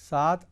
7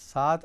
7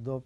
2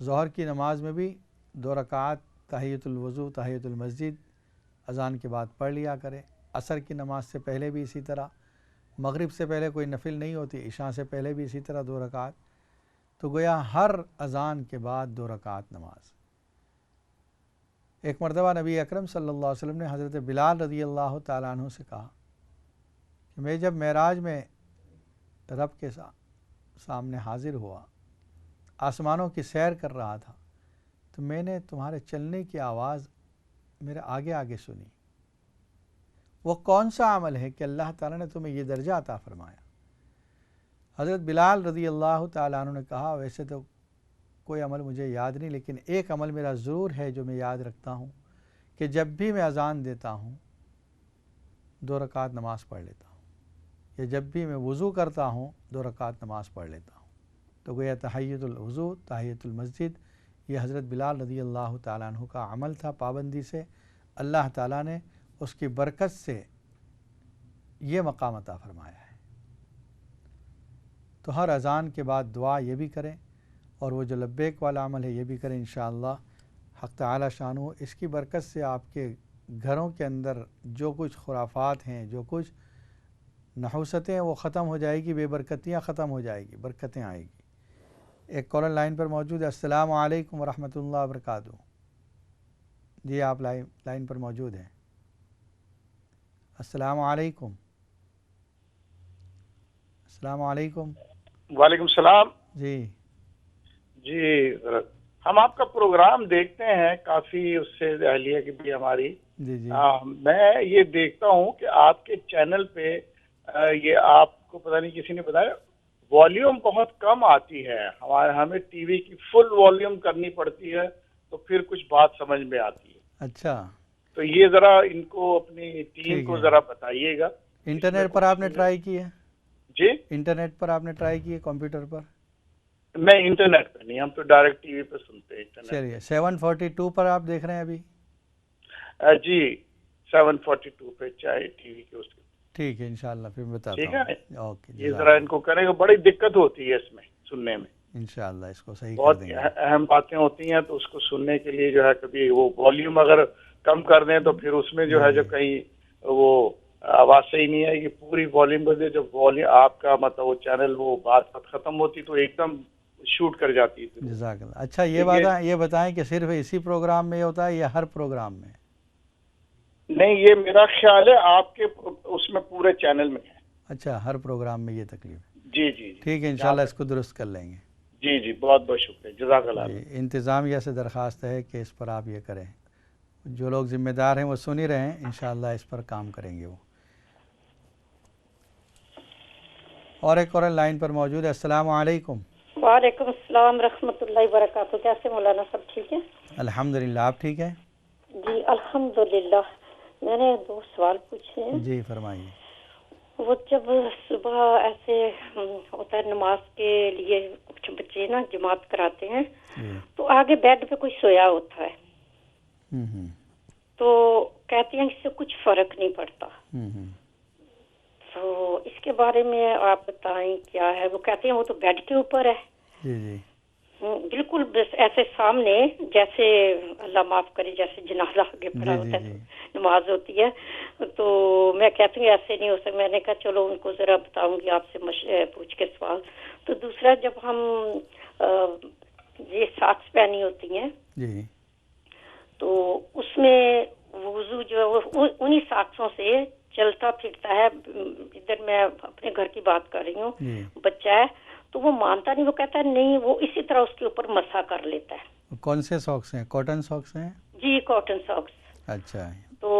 ظہر کی نماز میں بھی 2 رکعت تحیۃ الوضو تحیۃ المسجد اذان کے بعد پڑھ لیا کرے. عصر کی نماز سے پہلے بھی اسی طرح، مغرب سے پہلے کوئی نفل نہیں ہوتی، عشاء سے پہلے بھی اسی طرح 2 رکعت. تو گویا ہر اذان کے بعد 2 رکعت نماز. ایک مرتبہ نبی اکرم صلی اللہ علیہ وسلم نے حضرت بلال رضی اللہ تعالیٰ عنہ سے کہا کہ میں جب معراج میں رب کے سامنے حاضر ہوا، آسمانوں کی سیر کر رہا تھا، تو میں نے تمہارے چلنے کی آواز میرے آگے آگے سنی. وہ کون سا عمل ہے کہ اللہ تعالیٰ نے تمہیں یہ درجہ عطا فرمایا؟ حضرت بلال رضی اللہ تعالیٰ عنہ نے کہا ویسے تو کوئی عمل مجھے یاد نہیں، لیکن ایک عمل میرا ضرور ہے جو میں یاد رکھتا ہوں کہ جب بھی میں اذان دیتا ہوں 2 رکعت نماز پڑھ لیتا ہوں، یا جب بھی میں وضو کرتا ہوں 2 رکعت نماز پڑھ لیتا ہوں. تو گویا تحیۃ الوضو تحیۃ المسجد یہ حضرت بلال رضی اللہ تعالیٰ عنہ کا عمل تھا. پابندی سے اللہ تعالیٰ نے اس کی برکت سے یہ مقام عطا فرمایا ہے. تو ہر اذان کے بعد دعا یہ بھی کریں، اور وہ جو لبیک والا عمل ہے یہ بھی کریں انشاءاللہ. حق تعالی شانہ اس کی برکت سے آپ کے گھروں کے اندر جو کچھ خرافات ہیں، جو کچھ نحوستیں وہ ختم ہو جائے گی، بے برکتیاں ختم ہو جائے گی، برکتیں آئے گی. ایک کالر لائن پر موجود ہے. السلام علیکم ورحمۃ اللہ وبرکاتہ. جی آپ لائن پر موجود ہیں. السلام علیکم. السلام علیکم. وعلیکم السلام. جی ہم آپ کا پروگرام دیکھتے ہیں کافی، اس سے اہلیہ کی بھی ہماری. جی جی میں یہ دیکھتا ہوں کہ آپ کے چینل پہ یہ آپ کو پتہ نہیں کسی نے بتایا والیوم بہت کم آتی ہے. ہمیں ٹی وی کی فل والیوم کرنی پڑتی ہے تو پھر کچھ بات سمجھ میں آتی ہے. اچھا، تو یہ ذرا ان کو اپنی ٹیم کو ذرا بتائیے گا. انٹرنیٹ پر آپ نے ٹرائی کی ہے؟ جی انٹرنیٹ پر آپ نے ٹرائی کی ہے کمپیوٹر پر؟ میں انٹرنیٹ پہ نہیں، ہم تو ڈائریکٹ ٹی وی پہ سنتے ہیں. چلیے 742 پر آپ دیکھ رہے ہیں ابھی؟ جی 742 پہ چاہے ٹی وی کے اس کے. ٹھیک ہے انشاءاللہ پھر بتاتا ہوں. ٹھیک ہے، اوکے، یہ ذرا ان کو کرے گا. بڑی دقت ہوتی ہے اس میں سننے میں، انشاءاللہ اس کو صحیح کر بہت دیں گے. اہم باتیں ہوتی ہیں تو اس کو سننے کے لیے جو ہے کبھی وہ والیوم اگر کم کر دیں تو پھر اس میں جو ہے جو کہیں وہ آواز صحیح نہیں آئے گی. پوری والیوم بدے جب والیوم آپ کا مطلب وہ چینل وہ بات ختم ہوتی تو ایک دم شوٹ کر جاتی ہے. جزاک اللہ. اچھا یہ بتائیں کہ صرف اسی پروگرام میں یہ ہوتا ہے یا ہر پروگرام میں؟ نہیں، یہ میرا خیال ہے آپ کے اس میں پورے چینل میں ہے. اچھا، ہر پروگرام میں یہ تکلیف ہے. جی جی ٹھیک ہے انشاءاللہ اس کو درست کر لیں گے. جی جی بہت بہت شکریہ، جزاک اللہ. جی انتظامیہ سے درخواست ہے کہ اس پر آپ یہ کریں. جو لوگ ذمہ دار ہیں وہ سن ہی رہے ہیں، انشاءاللہ اس پر کام کریں گے وہ. اور ایک اور لائن پر موجود ہے. السلام علیکم. وعلیکم السلام ورحمۃ اللہ وبرکاتہ. کیسے مولانا سب ٹھیک ہے؟ الحمدللہ، آپ ٹھیک ہیں؟ جی الحمدللہ. میں نے 2 سوال پوچھے ہیں. جی فرمائیے. وہ جب صبح ایسے ہوتا ہے نماز کے لیے کچھ بچے نا جماعت کراتے ہیں تو آگے بیڈ پہ کوئی سویا ہوتا ہے تو کہتے ہیں اس سے کچھ فرق نہیں پڑتا. تو اس کے بارے میں آپ بتائیں کیا ہے. وہ کہتے ہیں وہ تو بیڈ کے اوپر ہے. جی جی بالکل ایسے سامنے جیسے اللہ معاف کرے جیسے جنازہ آگے پڑا ہوتا ہے نماز ہوتی ہے. تو میں کہتی ہوں ایسے نہیں ہو سکتا. میں نے کہا چلو ان کو ذرا بتاؤں گی آپ سے پوچھ کے سوال. تو دوسرا جب ہم یہ ساکس پہنی ہوتی ہیں جی تو اس میں وضو جو ہے وہ انہی ساکسوں سے چلتا پھرتا ہے. ادھر میں اپنے گھر کی بات کر رہی ہوں. بچہ ہے تو وہ مانتا نہیں، وہ کہتا ہے نہیں، وہ اسی طرح اس کے اوپر مسا کر لیتا ہے. کون سے ساکس ہیں؟ کاٹن ساکس ہیں؟ جی کاٹن ساکس. اچھا. تو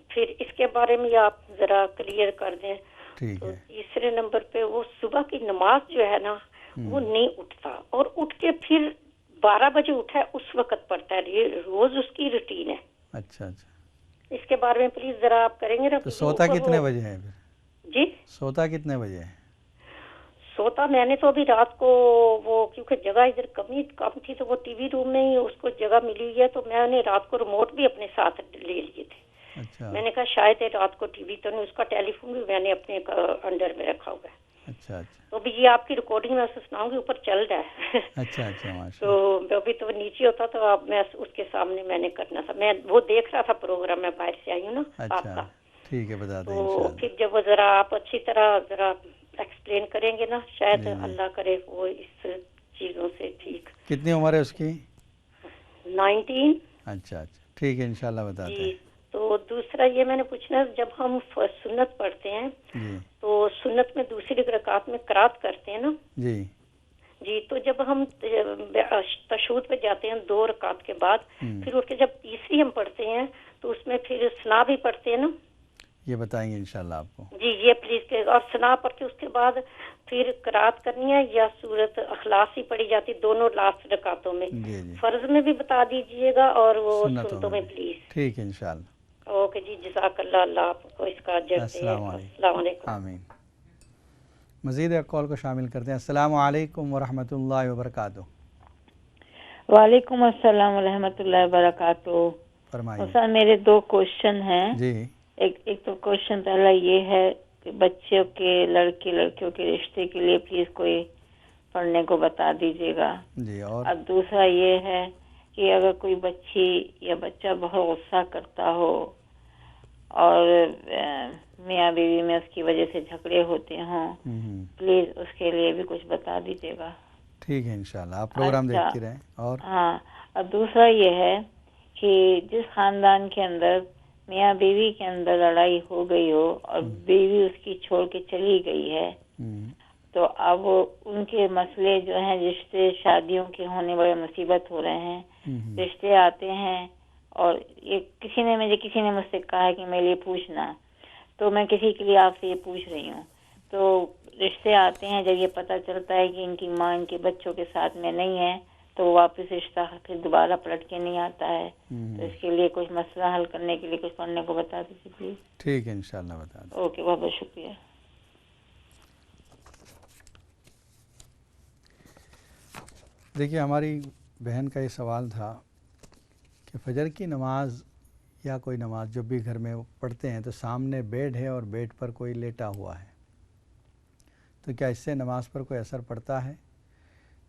پھر اس کے بارے میں آپ ذرا کلیئر کر دیں. ٹھیک ہے. تیسرے نمبر پہ وہ صبح کی نماز جو ہے نا وہ نہیں اٹھتا اور اٹھ کے پھر 12 بجے اٹھا ہے اس وقت پڑھتا ہے. یہ روز اس کی روٹین ہے. اچھا اچھا. اس کے بارے میں پلیز ذرا آپ کریں گے نا. تو سوتا کتنے بجے ہے پھر؟ جی سوتا کتنے بجے ہے؟ سوتا میں نے تو ابھی رات کو وہ کیونکہ جگہ ادھر کم تھی تو وہ ٹی وی روم میں ہی اس کو جگہ ملی ہوئی ہے تو میں نے رات کو ریموٹ بھی اپنے ساتھ لے لیے تھے. اچھا. میں نے کہا شاید رات کو ٹی وی تو نہیں، اس کا ٹیلی فون بھی میں نے اپنے انڈر میں رکھا ہوا ہے. اچھا اچھا تو ابھی یہ آپ کی ریکارڈنگ میں سے سناؤں گی، اوپر چل رہا ہے اچھا اچھا ماشاء تو ابھی تو نیچے ہوتا تو اب میں اس کے سامنے میں نے کرنا تھا، میں وہ دیکھ رہا تھا پروگرام، میں باہر سے آئی ہوں نا اللہ، آپ اچھا کا، ٹھیک ہے بتا دیں تو انشاءاللہ. پھر جب وہ ذرا آپ اچھی طرح ذرا ایکسپلین کریں گے نا، شاید جی جی. اللہ کرے وہ اس چیزوں سے ٹھیک. کتنی عمر ہے اس کی؟ 19. اچھا اچھا ٹھیک ہے انشاءاللہ بتاتے جی. ہیں. تو دوسرا یہ میں نے پوچھنا، جب ہم سنت پڑھتے ہیں جی تو سنت میں دوسری رکعت میں قرات کرتے ہیں نا جی جی، تو جب ہم تشہد پہ جاتے ہیں 2 رکعت کے بعد، پھر اٹھ کے جب تیسری ہم پڑھتے ہیں تو اس میں پھر ثنا بھی پڑھتے ہیں نا؟ یہ بتائیں گے انشاءاللہ آپ کو. جی یہ پلیز، اور ثنا پڑھ کے اس کے بعد پھر قرات کرنی ہے یا سورت اخلاص ہی پڑھی جاتی دونوں لاسٹ رکعتوں میں؟ جی جی فرض میں بھی بتا دیجئے گا اور وہ سنتوں سنتوں میں بھی. پلیز. ٹھیک ہے انشاءاللہ. اوکے جی، جزاک اللہ، اللہ آپ کو اس کا اجر دے. السلام علیکم. السلام علیکم. آمین. مزید ایک کال کو شامل کرتے ہیں. السلام علیکم ورحمۃ اللہ وبرکاتہ. وعلیکم السلام ورحمۃ اللہ وبرکاتہ. فرمائیے. سر میرے 2 کوشچن ہیں. جی ایک تو کوشچن پہلا یہ ہے کہ بچوں کے لڑکیوں کے رشتے کے لیے پلیز کوئی پڑھنے کو بتا دیجیے گا. جی. اور دوسرا یہ ہے کہ اگر کوئی بچی یا بچہ بہت غصہ کرتا ہو اور میاں بیوی میں اس کی وجہ سے جھگڑے ہوتے ہوں، پلیز اس کے لیے بھی کچھ بتا دیجیے گا. ٹھیک ہے انشاءاللہ. آپ پروگرام دیکھتی رہیں. اور دوسرا یہ ہے کہ جس خاندان کے اندر میاں بیوی کے اندر لڑائی ہو گئی ہو اور بیوی اس کی چھوڑ کے چلی گئی ہے، تو اب ان کے مسئلے جو ہیں، رشتے شادیوں کے ہونے بڑے مصیبت ہو رہے ہیں، رشتے آتے ہیں، اور یہ کسی نے مجھ سے کہا ہے کہ میرے لیے پوچھنا، تو میں کسی کے لیے آپ سے یہ پوچھ رہی ہوں. تو رشتے آتے ہیں، جب یہ پتہ چلتا ہے کہ ان کی ماں ان کے بچوں کے ساتھ میں نہیں ہے تو واپس رشتہ پھر دوبارہ پلٹ کے نہیں آتا ہے. تو اس کے لیے کچھ مسئلہ حل کرنے کے لیے کچھ پڑھنے کو بتا دیجیے پلیز. ٹھیک ہے انشاءاللہ بتا دیں. اوکے، بہت بہت شکریہ. دیکھیے ہماری بہن کا یہ سوال تھا کہ فجر کی نماز یا کوئی نماز جب بھی گھر میں پڑھتے ہیں تو سامنے بیڈ ہے اور بیڈ پر کوئی لیٹا ہوا ہے، تو کیا اس سے نماز پر کوئی اثر پڑتا ہے؟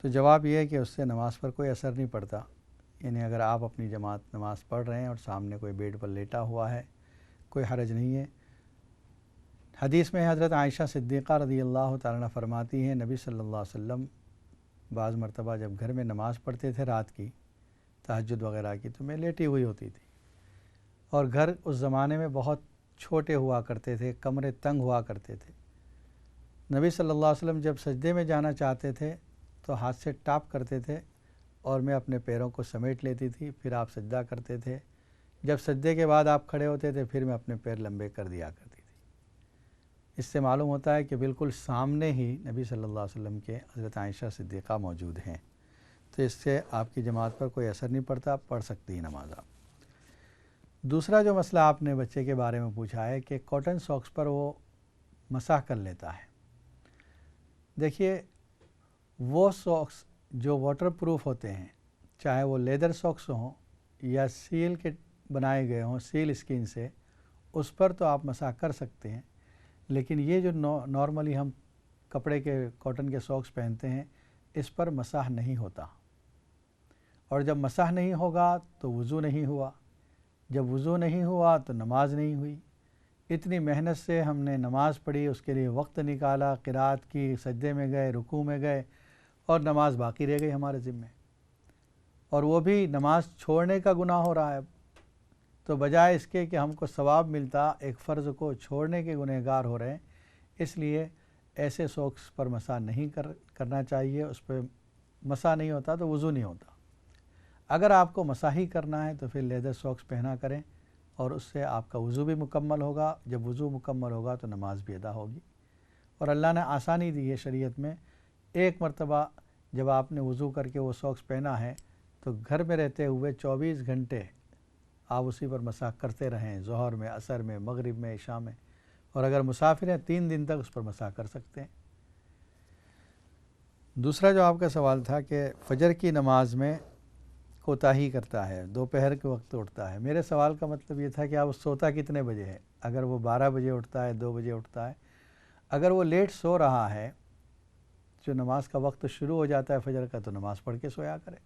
تو جواب یہ ہے کہ اس سے نماز پر کوئی اثر نہیں پڑتا. یعنی اگر آپ اپنی جماعت نماز پڑھ رہے ہیں اور سامنے کوئی بیڈ پر لیٹا ہوا ہے، کوئی حرج نہیں ہے. حدیث میں حضرت عائشہ صدیقہ رضی اللہ تعالیٰ عنہ فرماتی ہیں، نبی صلی اللہ علیہ وسلم بعض مرتبہ جب گھر میں نماز پڑھتے تھے رات کی، تہجد وغیرہ کی، تو میں لیٹی ہوئی ہوتی تھی. اور گھر اس زمانے میں بہت چھوٹے ہوا کرتے تھے، کمرے تنگ ہوا کرتے تھے. نبی صلی اللہ علیہ وسلم جب سجدے میں جانا چاہتے تھے تو ہاتھ سے ٹاپ کرتے تھے اور میں اپنے پیروں کو سمیٹ لیتی تھی، پھر آپ سجدہ کرتے تھے. جب سجدے کے بعد آپ کھڑے ہوتے تھے پھر میں اپنے پیر لمبے کر دیا کرتی تھی. اس سے معلوم ہوتا ہے کہ بالکل سامنے ہی نبی صلی اللہ علیہ وسلم کے حضرت عائشہ صدیقہ موجود ہیں. تو اس سے آپ کی جماعت پر کوئی اثر نہیں پڑتا، پڑھ سکتی ہیں نماز آپ. دوسرا جو مسئلہ آپ نے بچے کے بارے میں پوچھا ہے کہ کاٹن ساکس پر وہ مسح کر لیتا ہے. دیکھیے وہ ساکس جو واٹر پروف ہوتے ہیں، چاہے وہ لیدر ساکس ہوں یا سیل کے بنائے گئے ہوں سیل اسکن سے، اس پر تو آپ مسح کر سکتے ہیں. لیکن یہ جو نارملی ہم کپڑے کے کاٹن کے ساکس پہنتے ہیں، اس پر مسح نہیں ہوتا. اور جب مسح نہیں ہوگا تو وضو نہیں ہوا، جب وضو نہیں ہوا تو نماز نہیں ہوئی. اتنی محنت سے ہم نے نماز پڑھی، اس کے لیے وقت نکالا، قرات کی، سجدے میں گئے، رکوع میں گئے، اور نماز باقی رہ گئی ہمارے ذمے، اور وہ بھی نماز چھوڑنے کا گناہ ہو رہا ہے. تو بجائے اس کے کہ ہم کو ثواب ملتا، ایک فرض کو چھوڑنے کے گنہگار ہو رہے ہیں. اس لیے ایسے ساکس پر مسح نہیں کرنا چاہیے. اس پہ مسح نہیں ہوتا تو وضو نہیں ہوتا. اگر آپ کو مسح ہی کرنا ہے تو پھر لیدر ساکس پہنا کریں، اور اس سے آپ کا وضو بھی مکمل ہوگا. جب وضو مکمل ہوگا تو نماز بھی ادا ہوگی. اور اللہ نے آسانی دی ہے شریعت میں. ایک مرتبہ جب آپ نے وضو کر کے وہ ساکس پہنا ہے تو گھر میں رہتے ہوئے 24 گھنٹے آپ اسی پر مسح کرتے رہیں، ظہر میں، عصر میں، مغرب میں، عشاء میں. اور اگر مسافر ہیں 3 دن تک اس پر مسح کر سکتے ہیں. دوسرا جو آپ کا سوال تھا کہ فجر کی نماز میں کوتاہی کرتا ہے، دوپہر کے وقت اٹھتا ہے. میرے سوال کا مطلب یہ تھا کہ آپ سوتا کتنے بجے ہے؟ اگر وہ 12 بجے اٹھتا ہے، 2 بجے اٹھتا ہے، اگر وہ لیٹ سو رہا ہے، جو نماز کا وقت شروع ہو جاتا ہے فجر کا، تو نماز پڑھ کے سویا کرے.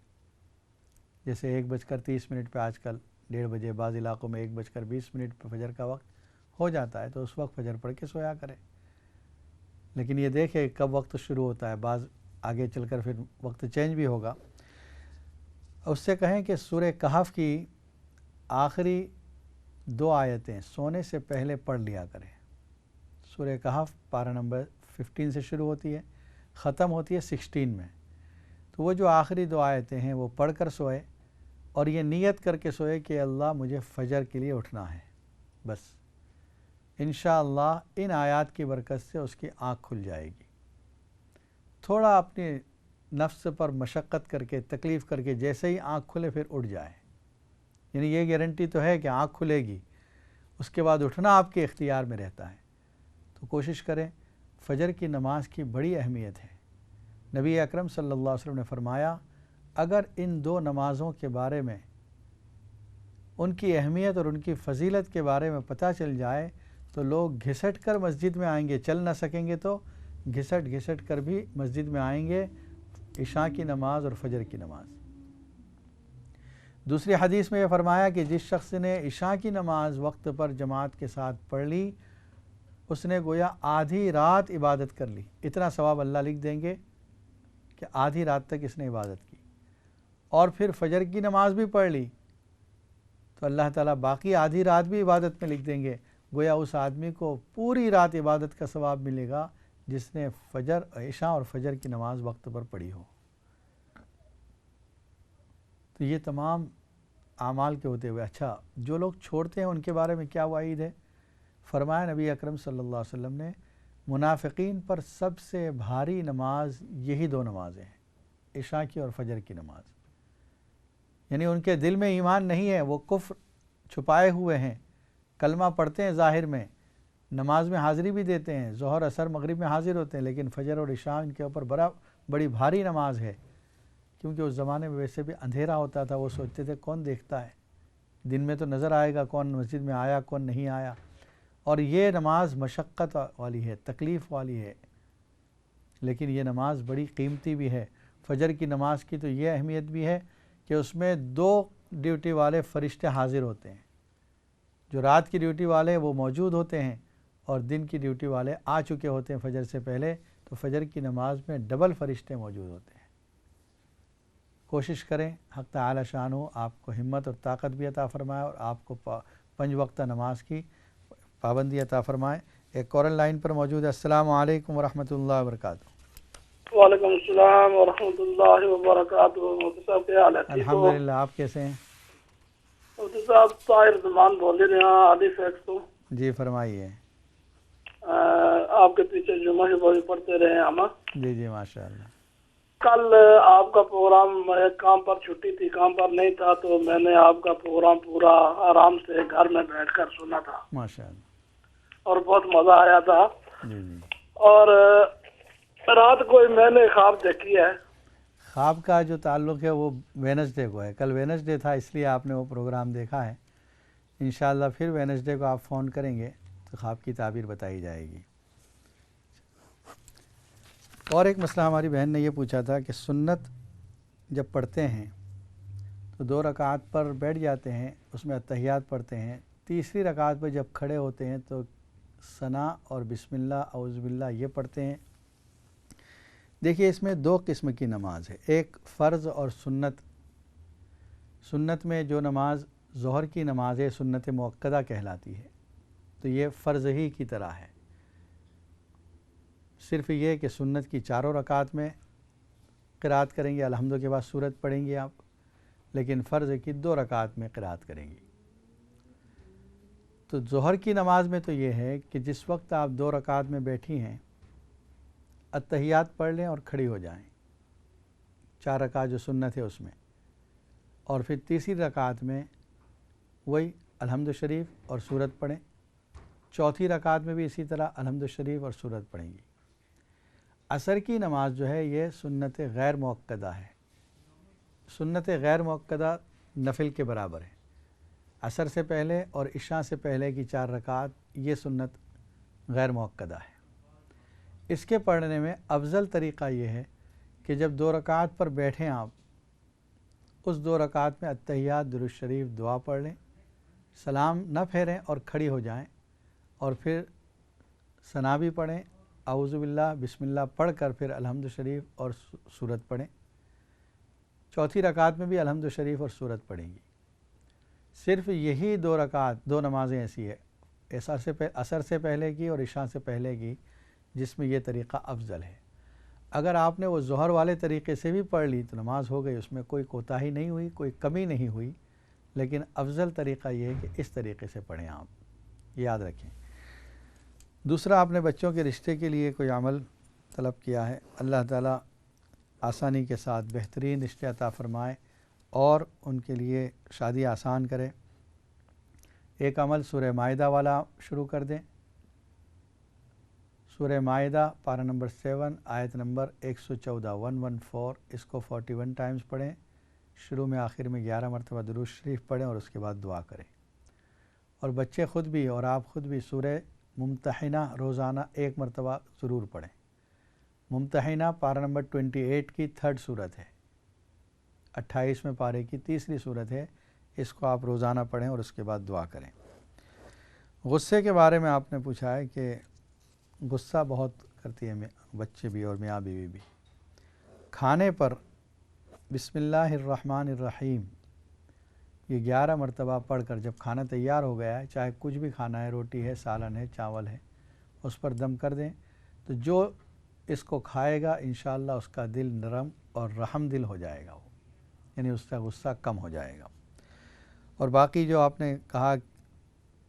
جیسے 1:30 پہ آج کل 1:30 بجے، بعض علاقوں میں 1:20 پہ فجر کا وقت ہو جاتا ہے، تو اس وقت فجر پڑھ کے سویا کرے. لیکن یہ دیکھے کب وقت شروع ہوتا ہے، بعض آگے چل کر پھر وقت چینج بھی ہوگا. اس سے کہیں کہ سورہ کہف کی آخری 2 آیتیں سونے سے پہلے پڑھ لیا کریں. سورہ کہف پارہ نمبر 15 سے شروع ہوتی ہے، ختم ہوتی ہے 16 میں. تو وہ جو آخری 2 آیتیں ہیں وہ پڑھ کر سوئے، اور یہ نیت کر کے سوئے کہ اللہ مجھے فجر کے لیے اٹھنا ہے. بس انشاءاللہ ان آیات کی برکت سے اس کی آنکھ کھل جائے گی. تھوڑا اپنی نفس پر مشقت کر کے، تکلیف کر کے، جیسے ہی آنکھ کھلے پھر اٹھ جائے. یعنی یہ گارنٹی تو ہے کہ آنکھ کھلے گی، اس کے بعد اٹھنا آپ کے اختیار میں رہتا ہے. تو کوشش کریں. فجر کی نماز کی بڑی اہمیت ہے. نبی اکرم صلی اللہ علیہ وسلم نے فرمایا، اگر ان 2 نمازوں کے بارے میں، ان کی اہمیت اور ان کی فضیلت کے بارے میں پتہ چل جائے تو لوگ گھسٹ کر مسجد میں آئیں گے. چل نہ سکیں گے تو گھسٹ کر بھی مسجد میں آئیں گے، عشاء کی نماز اور فجر کی نماز. دوسری حدیث میں یہ فرمایا کہ جس شخص نے عشاء کی نماز وقت پر جماعت کے ساتھ پڑھ لی، اس نے گویا آدھی رات عبادت کر لی. اتنا ثواب اللہ لکھ دیں گے کہ آدھی رات تک اس نے عبادت کی. اور پھر فجر کی نماز بھی پڑھ لی تو اللہ تعالیٰ باقی آدھی رات بھی عبادت میں لکھ دیں گے. گویا اس آدمی کو پوری رات عبادت کا ثواب ملے گا جس نے عشاء اور فجر کی نماز وقت پر پڑھی ہو. تو یہ تمام اعمال کے ہوتے ہوئے، اچھا جو لوگ چھوڑتے ہیں ان کے بارے میں کیا وعید ہے؟ فرمایا نبی اکرم صلی اللہ علیہ وسلم نے، منافقین پر سب سے بھاری نماز یہی 2 نمازیں ہیں، عشاء کی اور فجر کی نماز. یعنی ان کے دل میں ایمان نہیں ہے، وہ کفر چھپائے ہوئے ہیں، کلمہ پڑھتے ہیں ظاہر میں، نماز میں حاضری بھی دیتے ہیں، ظہر عصر مغرب میں حاضر ہوتے ہیں، لیکن فجر اور عشاء ان کے اوپر بڑی بھاری نماز ہے. کیونکہ اس زمانے میں ویسے بھی اندھیرا ہوتا تھا، وہ سوچتے تھے کون دیکھتا ہے، دن میں تو نظر آئے گا کون مسجد میں آیا کون نہیں آیا. اور یہ نماز مشقت والی ہے، تکلیف والی ہے، لیکن یہ نماز بڑی قیمتی بھی ہے. فجر کی نماز کی تو یہ اہمیت بھی ہے کہ اس میں 2 ڈیوٹی والے فرشتے حاضر ہوتے ہیں. جو رات کی ڈیوٹی والے وہ موجود ہوتے ہیں اور دن کی ڈیوٹی والے آ چکے ہوتے ہیں فجر سے پہلے. تو فجر کی نماز میں ڈبل فرشتے موجود ہوتے ہیں. کوشش کریں حق تعالی شان ہو آپ کو ہمت اور طاقت بھی عطا فرمائے اور آپ کو 5 وقتہ نماز کی پابندی عطا فرمائے. ایک کورن لائن پر موجود ہے. السلام علیکم ورحمۃ اللہ وبرکاتہ. وعلیکم السلام ورحمۃ اللہ وبرکاتہ. مفتی صاحب کیا حال ہے؟ الحمدللہ. آپ کیسے ہیں؟ مفتی صاحب طاہر زمان بول رہے ہیں علی فیکس تو. جی فرمائیے. آپ کے پیچھے جمعہ بھی پڑھتے رہے ہیں ہم. جی ماشاء اللہ. کل آپ کا پروگرام کام پر چھٹی تھی، کام پر نہیں تھا، تو میں نے آپ کا پروگرام پورا آرام سے گھر میں بیٹھ کر سنا تھا ماشاء اللہ، اور بہت مزہ آیا تھا. جی. اور رات کو میں نے خواب دیکھی ہے. خواب کا جو تعلق ہے وہ وینسڈے کو ہے. کل وینسڈے تھا اس لیے آپ نے وہ پروگرام دیکھا ہے. انشاءاللہ پھر وینسڈے کو آپ فون کریں گے تو خواب کی تعبیر بتائی جائے گی. اور ایک مسئلہ ہماری بہن نے یہ پوچھا تھا کہ سنت جب پڑھتے ہیں تو 2 رکعت پر بیٹھ جاتے ہیں، اس میں اتحیات پڑھتے ہیں، تیسری رکعت پہ جب کھڑے ہوتے ہیں تو ثنا اور بسم اللہ اعوذ باللہ یہ پڑھتے ہیں. دیکھیے اس میں 2 قسم کی نماز ہے، ایک فرض اور سنت. سنت میں جو نماز ظہر کی نماز ہے سنت مؤکدہ کہلاتی ہے، تو یہ فرض ہی کی طرح ہے. صرف یہ کہ سنت کی 4 رکعت میں قرأت کریں گے، الحمد کے بعد سورت پڑھیں گے آپ، لیکن فرض کی 2 رکعت میں قرأت کریں گے. تو ظہر کی نماز میں تو یہ ہے کہ جس وقت آپ 2 رکعت میں بیٹھی ہیں اتحیات پڑھ لیں اور کھڑی ہو جائیں، 4 رکعت جو سنت ہے اس میں، اور پھر تیسری رکعت میں وہی الحمد شریف اور سورت پڑھیں. چوتھی رکعت میں بھی اسی طرح الحمد شریف اور سورت پڑھیں گی. عصر کی نماز جو ہے یہ سنت غیر مؤکدہ ہے. سنت غیر مؤکدہ نفل کے برابر ہے. عصر سے پہلے اور عشاء سے پہلے کی 4 رکعت یہ سنت غیر مؤکدہ ہے. اس کے پڑھنے میں افضل طریقہ یہ ہے کہ جب 2 رکعت پر بیٹھیں آپ، اس 2 رکعت میں التحیات، درود شریف، دعا پڑھ لیں، سلام نہ پھیریں اور کھڑی ہو جائیں، اور پھر ثنا بھی پڑھیں، اعوذ باللہ، بسم اللہ پڑھ کر پھر الحمد شریف اور سورت پڑھیں۔ چوتھی رکعت میں بھی الحمد شریف اور سورت پڑھیں گی۔ صرف یہی 2 رکعت، 2 نمازیں ایسی ہے، عصر سے پہلے کی اور عشاء سے پہلے کی، جس میں یہ طریقہ افضل ہے۔ اگر آپ نے وہ ظہر والے طریقے سے بھی پڑھ لی تو نماز ہو گئی، اس میں کوئی کوتاہی نہیں ہوئی، کوئی کمی نہیں ہوئی، لیکن افضل طریقہ یہ ہے کہ اس طریقے سے پڑھیں آپ، یاد رکھیں۔ دوسرا، آپ نے بچوں کے رشتے کے لیے کوئی عمل طلب کیا ہے، اللہ تعالیٰ آسانی کے ساتھ بہترین رشتے عطا فرمائے اور ان کے لیے شادی آسان کرے۔ ایک عمل سورہ مائدہ والا شروع کر دیں۔ سورہ مائدہ پارہ نمبر 7 آیت نمبر 114 114، اس کو 41 ٹائمز پڑھیں۔ شروع میں آخر میں 11 مرتبہ درود شریف پڑھیں اور اس کے بعد دعا کریں۔ اور بچے خود بھی اور آپ خود بھی سورہ ممتحنہ روزانہ 1 مرتبہ ضرور پڑھیں۔ ممتحنہ پارہ نمبر 28 کی 3rd صورت ہے، 28ویں پارے کی 3ری صورت ہے، اس کو آپ روزانہ پڑھیں اور اس کے بعد دعا کریں۔ غصے کے بارے میں آپ نے پوچھا ہے کہ غصہ بہت کرتی ہے بچے بھی اور میاں بیوی بھی۔ کھانے پر بسم اللہ الرحمن الرحیم یہ 11 مرتبہ پڑھ کر جب کھانا تیار ہو گیا ہے، چاہے کچھ بھی کھانا ہے، روٹی ہے، سالن ہے، چاول ہے، اس پر دم کر دیں، تو جو اس کو کھائے گا انشاءاللہ اس کا دل نرم اور رحم دل ہو جائے گا، وہ یعنی اس کا غصہ کم ہو جائے گا۔ اور باقی جو آپ نے کہا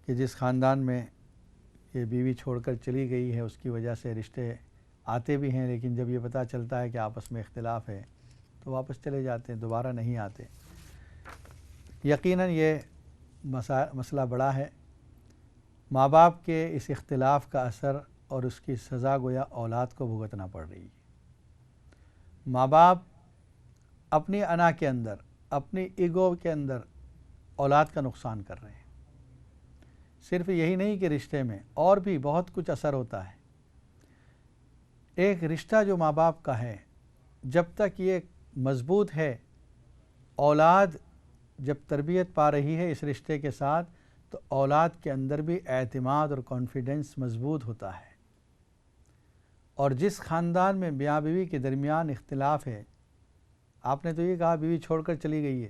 کہ جس خاندان میں یہ بیوی چھوڑ کر چلی گئی ہے اس کی وجہ سے رشتے آتے بھی ہیں، لیکن جب یہ پتہ چلتا ہے کہ آپس میں اختلاف ہے تو واپس چلے جاتے ہیں، دوبارہ نہیں آتے۔ یقیناً یہ مسئلہ بڑا ہے۔ ماں باپ کے اس اختلاف کا اثر اور اس کی سزا گویا اولاد کو بھگتنا پڑ رہی ہے۔ ماں باپ اپنی انا کے اندر، اپنی ایگو کے اندر اولاد کا نقصان کر رہے ہیں۔ صرف یہی نہیں کہ رشتے میں اور بھی بہت کچھ اثر ہوتا ہے۔ ایک رشتہ جو ماں باپ کا ہے، جب تک یہ مضبوط ہے، اولاد جب تربیت پا رہی ہے اس رشتے کے ساتھ، تو اولاد کے اندر بھی اعتماد اور کانفیڈنس مضبوط ہوتا ہے۔ اور جس خاندان میں میاں بیوی کے درمیان اختلاف ہے، آپ نے تو یہ کہا بیوی چھوڑ کر چلی گئی ہے،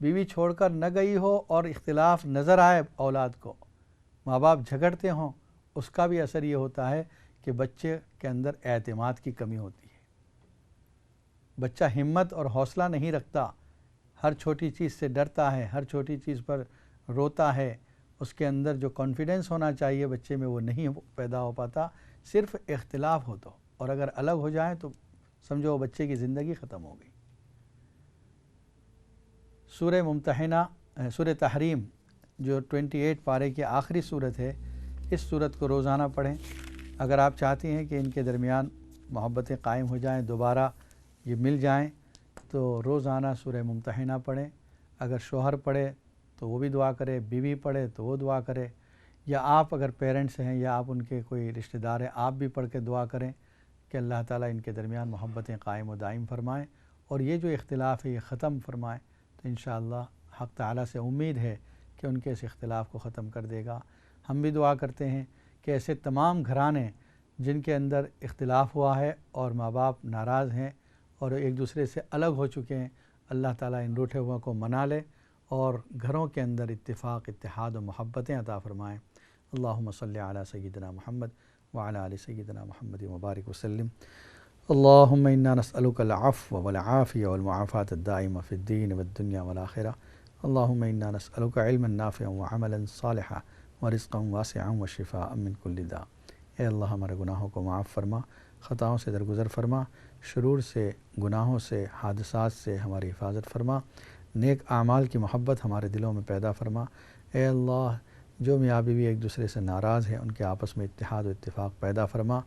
بیوی چھوڑ کر نہ گئی ہو اور اختلاف نظر آئے اولاد کو، ماں باپ جھگڑتے ہوں، اس کا بھی اثر یہ ہوتا ہے کہ بچے کے اندر اعتماد کی کمی ہوتی ہے۔ بچہ ہمت اور حوصلہ نہیں رکھتا، ہر چھوٹی چیز سے ڈرتا ہے، ہر چھوٹی چیز پر روتا ہے، اس کے اندر جو کانفیڈنس ہونا چاہیے بچے میں وہ نہیں پیدا ہو پاتا، صرف اختلاف ہو تو، اور اگر الگ ہو جائیں تو سمجھو بچے کی زندگی ختم ہو گئی۔ سورہ ممتحنہ، سورہ تحریم جو 28 پارے کی آخری صورت ہے، اس صورت کو روزانہ پڑھیں۔ اگر آپ چاہتی ہیں کہ ان کے درمیان محبتیں قائم ہو جائیں، دوبارہ یہ مل جائیں، تو روزانہ سورہ ممتحنہ پڑھیں۔ اگر شوہر پڑھے تو وہ بھی دعا کرے، بیوی پڑھے تو وہ دعا کرے، یا آپ اگر پیرنٹس ہیں یا آپ ان کے کوئی رشتہ دار ہیں، آپ بھی پڑھ کے دعا کریں کہ اللہ تعالیٰ ان کے درمیان محبتیں قائم و دائم فرمائیں اور یہ جو اختلاف ہے یہ ختم فرمائیں، تو انشاءاللہ حق تعالیٰ سے امید ہے کہ ان کے اس اختلاف کو ختم کر دے گا۔ ہم بھی دعا کرتے ہیں کہ ایسے تمام گھرانے جن کے اندر اختلاف ہوا ہے اور ماں باپ ناراض ہیں اور ایک دوسرے سے الگ ہو چکے ہیں، اللہ تعالیٰ ان روٹھے ہوا کو منا لے اور گھروں کے اندر اتفاق، اتحاد و محبتیں عطا فرمائیں۔ اللہم صلی علی سیدنا محمد وعلی آل سیدنا محمد مبارک وسلم۔ اللہم انا نسألک العفو والعافیہ والمعافاة الدائمہ فی الدین والدنیا والآخرہ۔ اللہم انا نسألک علما نافعا وعملا صالحا ورزقا واسعا وشفاء من کل داء۔ اے اللہ ہمارے گناہوں کو معاف فرما، خطاؤں سے درگزر فرما، شرور سے، گناہوں سے، حادثات سے ہماری حفاظت فرما، نیک اعمال کی محبت ہمارے دلوں میں پیدا فرما۔ اے اللہ جو میاں بیوی ایک دوسرے سے ناراض ہیں ان کے آپس میں اتحاد و اتفاق پیدا فرما،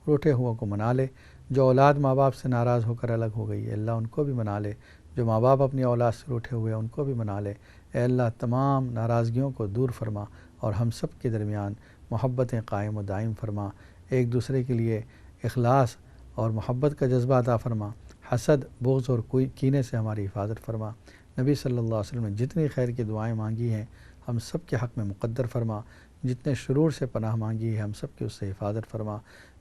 روٹھے ہوا کو منا لے۔ جو اولاد ماں باپ سے ناراض ہو کر الگ ہو گئی ہے اللہ ان کو بھی منا لے، جو ماں باپ اپنی اولاد سے روٹھے ہوئے ان کو بھی منا لے۔ اے اللہ تمام ناراضگیوں کو دور فرما اور ہم سب کے درمیان محبتیں قائم و دائم فرما، ایک دوسرے کے لیے اخلاص اور محبت کا جذبہ عطا فرما، حسد، بغض اور کوئی کینے سے ہماری حفاظت فرما۔ نبی صلی اللہ علیہ وسلم نے جتنی خیر کی دعائیں مانگی ہیں ہم سب کے حق میں مقدر فرما، جتنے شرور سے پناہ مانگی ہے ہم سب کی اس سے حفاظت فرما۔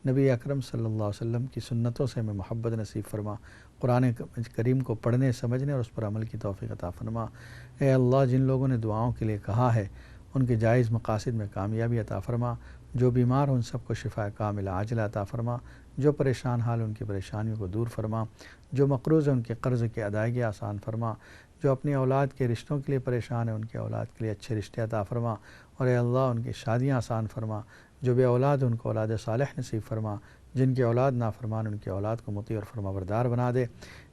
نبی اکرم صلی اللہ علیہ وسلم کی سنتوں سے ہمیں محبت نصیب فرما، قرآن کریم کو پڑھنے سمجھنے اور اس پر عمل کی توفیق عطا فرما۔ اے اللہ، جن لوگوں نے دعاؤں کے لیے کہا ہے ان کے جائز مقاصد میں کامیابی عطا فرما، جو بیمار ہوں ان سب کو شفا کاملہ عاجلہ عطا فرما، جو پریشان حال ان کی پریشانیوں کو دور فرما، جو مقروض ہیں ان کے قرض کی ادائیگی آسان فرما، جو اپنی اولاد کے رشتوں کے لیے پریشان ہیں ان کے اولاد کے لیے اچھے رشتے عطا فرما، اور اے اللہ ان کی شادیاں آسان فرما، جو بے اولاد ان کو اولاد صالح نصیب فرما، جن کی اولاد نافرمان ان کی اولاد کو مطیع اور فرما بردار بنا دے۔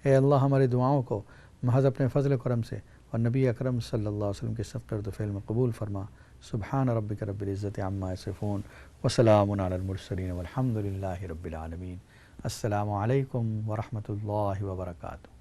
اے اللہ ہماری دعاؤں کو محض اپنے فضل و کرم سے اور نبی اکرم صلی اللہ علیہ وسلم کے صدقے اور فعل میں قبول فرما۔ سبحان ربک رب العزت عما یصفون وسلام علی المرسلین والحمد للہ رب العالمین۔ السلام علیکم ورحمۃ اللہ وبرکاتہ۔